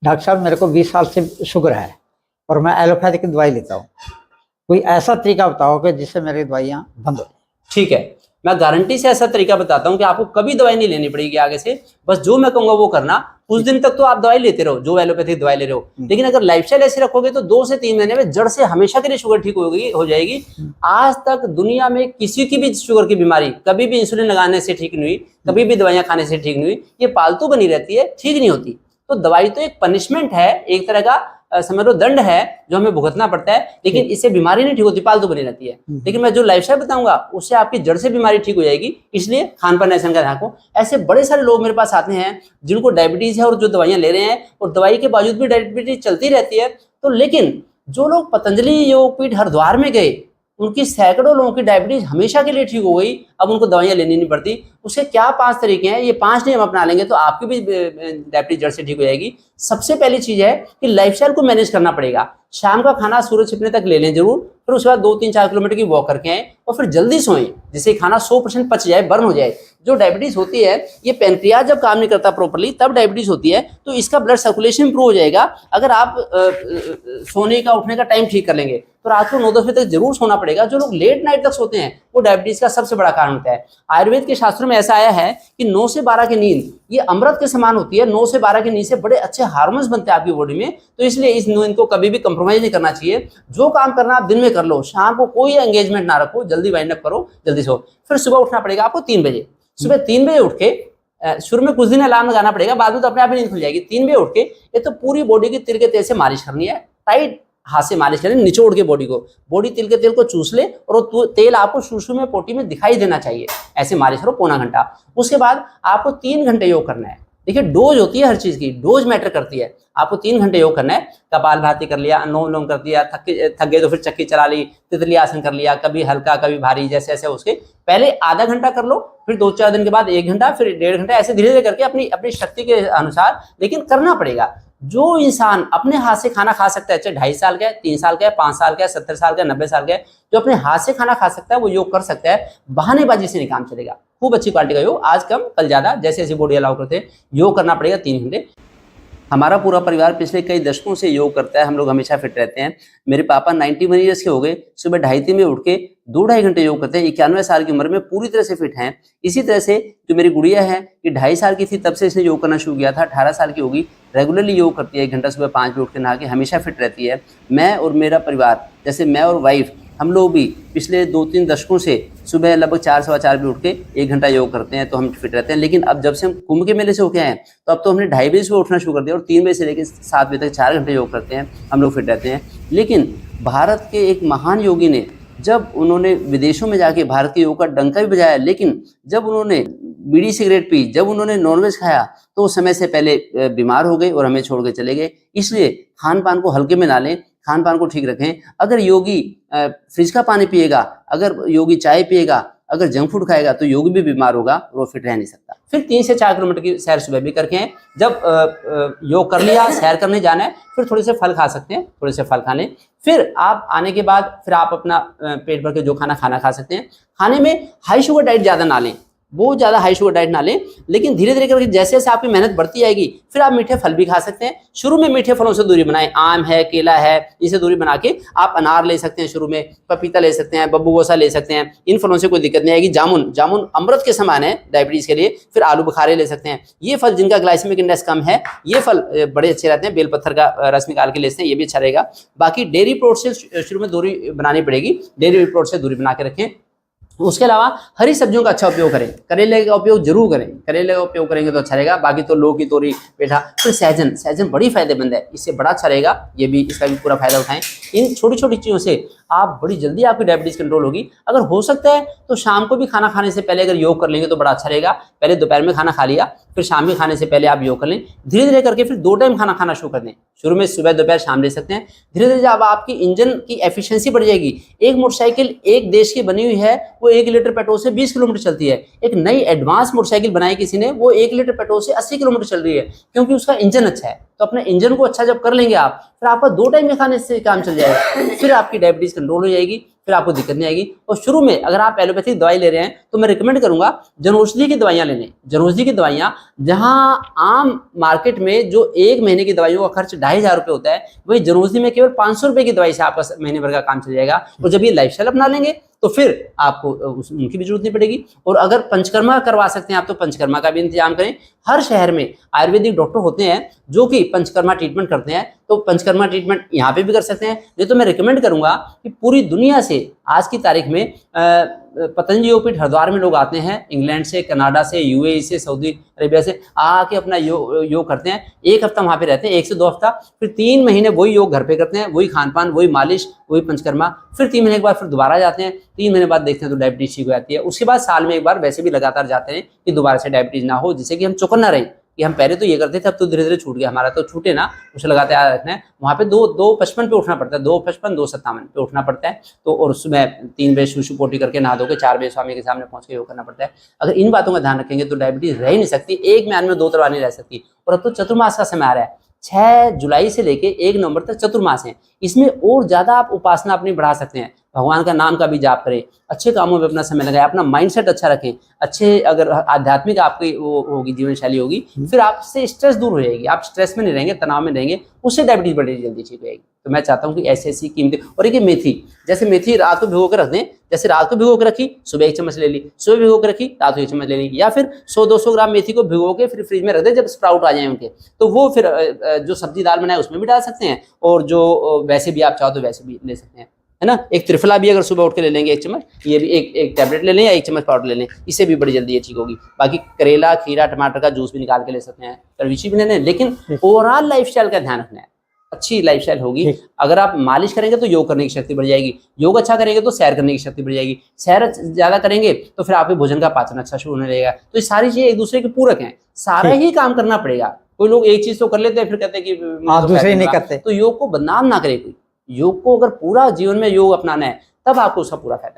Doctor साहब मेरे को 20 साल से शुगर है और मैं एलोपैथिक की दवाई लेता हूँ। कोई ऐसा तरीका बताओ कि जिससे मेरी दवाइयाँ बंद हो जाए। ठीक है, मैं गारंटी से ऐसा तरीका बताता हूँ कि आपको कभी दवाई नहीं लेनी पड़ेगी आगे से। बस जो मैं कहूंगा वो करना। कुछ दिन तक तो आप दवाई लेते रहो, जो एलोपैथिक दवाई ले रहे हो, लेकिन अगर लाइफस्टाइल ऐसे रखोगे तो 2 से 3 महीने में जड़ से हमेशा के लिए शुगर ठीक हो जाएगी। आज तक दुनिया में किसी की भी शुगर की बीमारी कभी भी इंसुलिन लगाने से ठीक नहीं हुई, कभी भी दवाइयां खाने से ठीक नहीं हुई। ये पालतू बनी रहती है, ठीक नहीं होती। तो दवाई तो एक पनिशमेंट है, एक तरह का समझ लो दंड है जो हमें भुगतना पड़ता है, लेकिन इससे बीमारी नहीं ठीक होती, पालतू बनी रहती है। लेकिन मैं जो लाइफस्टाइल बताऊंगा उससे आपकी जड़ से बीमारी ठीक हो जाएगी। इसलिए खान पान ऐसा का ध्यान रखो। ऐसे बड़े सारे लोग मेरे पास आते हैं जिनको डायबिटीज है और जो दवाइयां ले रहे हैं और दवाई के बावजूद भी डायबिटीज चलती रहती है। तो लेकिन जो लोग पतंजलि योगपीठ हरिद्वार में गए, उनकी सैकड़ों लोगों की डायबिटीज हमेशा के लिए ठीक हो गई, अब उनको दवाइयां लेनी नहीं पड़ती। उसके क्या 5 तरीके हैं, ये 5 नियम अपना लेंगे तो आपकी भी डायबिटीज जड़ से ठीक हो जाएगी। सबसे पहली चीज है कि लाइफस्टाइल को मैनेज करना पड़ेगा। शाम का खाना सूरज छिपने तक ले लें जरूर, फिर उसके बाद 2-3-4 किलोमीटर की वॉक करके आए और फिर जल्दी सोएं, जिससे खाना 100% पच जाए, बर्न हो जाए। जो डायबिटीज होती है, ये पैनक्रियाज जब काम नहीं करता प्रॉपर्ली तब डायबिटीज होती है, तो इसका ब्लड सर्कुलेशन इंप्रूव हो जाएगा अगर आप सोने का उठने का टाइम ठीक कर लेंगे। तो रात को 9-10 बजे तक जरूर सोना पड़ेगा। जो लोग लेट नाइट तक सोते हैं वो डायबिटीज का सबसे बड़ा कारण होता है। आयुर्वेद के शास्त्रों में ऐसा आया है कि 9 से 12 की नींद ये अमृत के समान होती है। 9 से 12 की नींद से बड़े अच्छे हार्मोन्स बनते हैं आपकी बॉडी में। तो इसलिए इस नींद को कभी भी कंप्रोमाइज नहीं करना चाहिए। जो काम करना आप दिन में कर लो, शाम को कोई एंगेजमेंट ना रखो, जल्दी वाइंड अप करो, जल्दी सो। फिर सुबह उठना पड़ेगा आपको 3 बजे। सुबह 3 बजे उठ के शुरू में कुछ दिन अलार्म लगाना पड़ेगा, बाद में तो अपने आप ही नींद खुल जाएगी। 3 बजे उठ के ये तो पूरी बॉडी की तिल के तेल से मालिश करनी है, टाइट हाथ से मालिश करें, निचोड़ के बॉडी को। बॉडी तिल के तेल को चूस ले और वो तेल आपको शुशु में पोटी में दिखाई देना चाहिए। ऐसे मालिश करो पौना घंटा। उसके बाद आपको 3 घंटे योग करना है। देखिए डोज होती है हर चीज की, डोज मैटर करती है। आपको 3 घंटे योग करना है। कपालभाति कर लिया, अनुलोम विलोम कर दिया, थक गए तो फिर चक्की चला ली, तितली आसन कर लिया, कभी हल्का कभी भारी, जैसे ऐसे उसके पहले आधा घंटा कर लो, फिर 2-4 दिन के बाद 1 घंटा, फिर 1.5 घंटा, ऐसे धीरे धीरे करके अपनी शक्ति के अनुसार, लेकिन करना पड़ेगा। जो इंसान अपने हाथ से खाना खा सकता है, चाहे 2.5 साल का है, 3 साल का है, 5 साल का है, 70 साल का है, 90 साल का है, जो अपने हाथ से खाना खा सकता है वो योग कर सकता है। बहानेबाजी से नहीं काम चलेगा। खूब अच्छी क्वालिटी का योग, आज कम कल ज्यादा, जैसे जैसे बॉडी अलाउ करते हैं। योग करना पड़ेगा 3 घंटे। हमारा पूरा परिवार पिछले कई दशकों से योग करता है, हम लोग हमेशा फिट रहते हैं। मेरे पापा 91 ईयर्स के हो गए, सुबह 2:30 में उठ के 2-2.5 घंटे योग करते हैं। 91 साल की उम्र में पूरी तरह से फिट हैं। इसी तरह से जो मेरी गुड़िया है, ये 2.5 साल की थी तब से इसने योग करना शुरू किया था, 18 साल की होगी, रेगुलरली योग करती है। 1 घंटा सुबह 5 बजे उठ के नहा के हमेशा फिट रहती है। मैं और मेरा परिवार, जैसे मैं और वाइफ, हम लोग भी पिछले 2-3 दशकों से सुबह लगभग 4-4:15 बजे उठ के 1 घंटा योग करते हैं, तो हम फिट रहते हैं। लेकिन अब जब से हम कुंभ के मेले से होके आए हैं, तो अब तो हमने 2:30 बजे सुबह उठना शुरू कर दिया और 3 बजे से लेकर 7 बजे तक 4 घंटे योग करते हैं, हम लोग फिट रहते हैं। लेकिन भारत के एक महान योगी ने, जब उन्होंने विदेशों में जाके भारत के योग का डंका भी बजाया, लेकिन जब उन्होंने बीड़ी सिगरेट पी, जब उन्होंने नॉनवेज खाया, तो उस समय से पहले बीमार हो गए और हमें छोड़ के चले गए। इसलिए खान पान को हल्के में ना लें, खान पान को ठीक रखें। अगर योगी फ्रिज का पानी पिएगा, अगर योगी चाय पिएगा, अगर जंक फूड खाएगा, तो योगी भी बीमार होगा और वो फिट रह नहीं सकता। फिर 3 से 4 किलोमीटर की सैर सुबह भी करके हैं। जब योग कर लिया, सैर करने जाना है, फिर थोड़े से फल खा सकते हैं, थोड़े से फल खा लें। फिर आप आने के बाद फिर आप अपना पेट भर के जो खाना खा सकते हैं। खाने में हाई शुगर डाइट ज़्यादा ना लें, बहुत ज़्यादा हाई शुगर डाइट ना लें, लेकिन धीरे धीरे करके जैसे जैसे आपकी मेहनत बढ़ती आएगी, फिर आप मीठे फल भी खा सकते हैं। शुरू में मीठे फलों से दूरी बनाएं, आम है, केला है, इनसे दूरी बना के आप अनार ले सकते हैं, शुरू में पपीता ले सकते हैं, बब्बू गोसा ले सकते हैं, इन फलों से कोई दिक्कत नहीं आएगी। जामुन अमृत के समान है डायबिटीज़ के लिए। फिर आलू बुखारे ले सकते हैं। ये फल जिनका ग्लाइसेमिक इंडेक्स कम है, ये फल बड़े अच्छे रहते हैं। बेलपत्थर का रस निकाल के ले सकते हैं, ये भी अच्छा रहेगा। बाकी डेयरी प्रोडक्ट से शुरू में दूरी बनानी पड़ेगी, डेयरी प्रोडक्ट से दूरी बना के रखें। उसके अलावा हरी सब्जियों का अच्छा उपयोग करें, करेले का उपयोग जरूर करें, करेले का उपयोग करेंगे तो अच्छा रहेगा। बाकी तो लौकी, तोरी, पेठा, फिर सहजन बड़ी फायदेमंद है, इससे बड़ा अच्छा रहेगा, ये भी, इसका भी पूरा फायदा उठाएं। इन छोटी छोटी चीज़ों से आप बड़ी जल्दी आपकी डायबिटीज़ कंट्रोल होगी। अगर हो सकता है तो शाम को भी खाना खाने से पहले अगर योग कर लेंगे तो बड़ा अच्छा रहेगा। पहले दोपहर में खाना खा लिया, फिर शाम के खाने से पहले आप योग कर लें। धीरे धीरे करके फिर 2 टाइम खाना खाना शुरू कर दें। शुरू में सुबह दोपहर शाम ले सकते हैं। धीरे धीरे जब आपकी इंजन की एफिशिएंसी बढ़ जाएगी, एक मोटरसाइकिल एक देश की बनी हुई है, वो 1 लीटर पेट्रोल से 20 किलोमीटर चलती है। एक नई एडवांस मोटरसाइकिल बनाई किसी ने, वो 1 लीटर पेट्रोल से 80 किलोमीटर चल रही है, क्योंकि उसका इंजन अच्छा है। तो अपने इंजन को अच्छा जब कर लेंगे आप, फिर आपका 2 टाइम में खाने से काम चल जाएगा, फिर आपकी डायबिटीज कंट्रोल हो जाएगी। फिर आपको दिक्कत नहीं आएगी। और शुरू में अगर आप एलोपैथिक दवाई ले रहे हैं तो मैं रिकमेंड करूंगा जनौषधि की दवाइयां लेने। जनौषधि की दवाइयां, जहां आम मार्केट में जो 1 महीने की दवाइयों का खर्च 2,500 रुपये होता है, वही जनौषधि में केवल 500 रुपये की दवाई से आपका महीने भर का काम चल जाएगा। और जब ये लाइफस्टाइल अपना लेंगे तो फिर आपको उनकी भी जरूरत नहीं पड़ेगी। और अगर पंचकर्मा करवा सकते हैं आप तो पंचकर्मा का भी इंतजाम करें। हर शहर में आयुर्वेदिक डॉक्टर होते हैं जो कि पंचकर्मा ट्रीटमेंट करते हैं, तो पंचकर्मा ट्रीटमेंट यहाँ पे भी कर सकते हैं। नहीं तो मैं रिकमेंड करूंगा कि पूरी दुनिया से आज की तारीख में पतंजलि योगपीठ हरिद्वार में लोग आते हैं, इंग्लैंड से, कनाडा से, यूएई से, सऊदी अरेबिया से आके अपना योग करते हैं। 1 हफ्ता वहाँ पे रहते हैं, 1 से 2 हफ्ता, फिर 3 महीने वही योग घर पे करते हैं, वही खान पान, वही मालिश, वही पंचकर्मा। फिर 3 महीने के बाद फिर दोबारा जाते हैं, 3 महीने बाद देखते हैं तो डायबिटीज ठीक हो जाती है। उसके बाद साल में एक बार वैसे भी लगातार जाते हैं कि दोबारा से डायबिटीज ना हो, जिससे कि हम चौकन्ना रहें कि हम पहले तो ये करते थे, अब तो धीरे धीरे छूट गया हमारा, तो छूटे ना, उसे लगाते याद रखना है। वहाँ पे 2:55 पे उठना पड़ता है, 2:55, 2:57 पे उठना पड़ता है। तो और सुबह 3 बजे सुसु पोटी करके नहा धो के 4 बजे स्वामी के सामने पहुंच के योग करना पड़ता है। अगर इन बातों का ध्यान रखेंगे तो डायबिटीज रह ही नहीं सकती, एक म्यान में 2 तलवार नहीं रह सकती। और अब तो चतुर्मास का समय आ रहा है, 6 जुलाई से लेके 1 नवंबर तक चतुर्मास है। इसमें और ज्यादा आप उपासना अपनी बढ़ा सकते हैं, भगवान का नाम का भी जाप करें, अच्छे कामों में अपना समय लगाएं, अपना माइंडसेट अच्छा रखें, अच्छे अगर आध्यात्मिक आपकी वो होगी, जीवन शैली होगी, फिर आपसे स्ट्रेस दूर हो जाएगी, आप स्ट्रेस में नहीं रहेंगे, तनाव में रहेंगे, उससे डायबिटीज बड़ी जल्दी ठीक हो जाएगी। तो मैं चाहता हूँ कि ऐसी कीमती, और एक मेथी, जैसे मेथी रात को भिगो कर रख दें, जैसे रात को भिगो कर रखी, सुबह 1 चम्मच ले ली, सुबह भिगो कर रखी, रात को 1 चम्मच ले ली, या फिर 100-200 ग्राम मेथी को भिगो के फिर फ्रिज में रख दें, जब स्प्राउट आ जाए उनके, तो वो फिर जो सब्जी दाल बनाए उसमें भी डाल सकते हैं, और जो वैसे भी आप चाहो तो वैसे भी ले सकते हैं, है ना। एक त्रिफला भी अगर सुबह उठ के ले लेंगे 1 चम्मच, ये भी एक टैबलेट ले लें या 1 चम्मच पाउडर ले लें, इससे भी बड़ी जल्दी ये ठीक होगी। बाकी करेला, खीरा, टमाटर का जूस भी निकाल के ले सकते हैं, तरवीशी भी ले लें, लेकिन ओवरऑल लाइफस्टाइल का ध्यान रखना है, अच्छी लाइफस्टाइल होगी। अगर आप मालिश करेंगे तो योग करने की शक्ति बढ़ जाएगी, योग अच्छा करेंगे तो सैर करने की शक्ति बढ़ जाएगी, सैर ज्यादा करेंगे तो फिर आपके भोजन का पाचन अच्छा शुरू होने लगेगा। तो ये सारी चीजें एक दूसरे के पूरक हैं, सारा ही काम करना पड़ेगा। कोई लोग एक चीज तो कर लेते हैं फिर कहते हैं कि दूसरे नहीं करते। तो योग को बदनाम ना करे कोई, योग को अगर पूरा जीवन में योग अपनाना है तब आपको उसका पूरा फायदा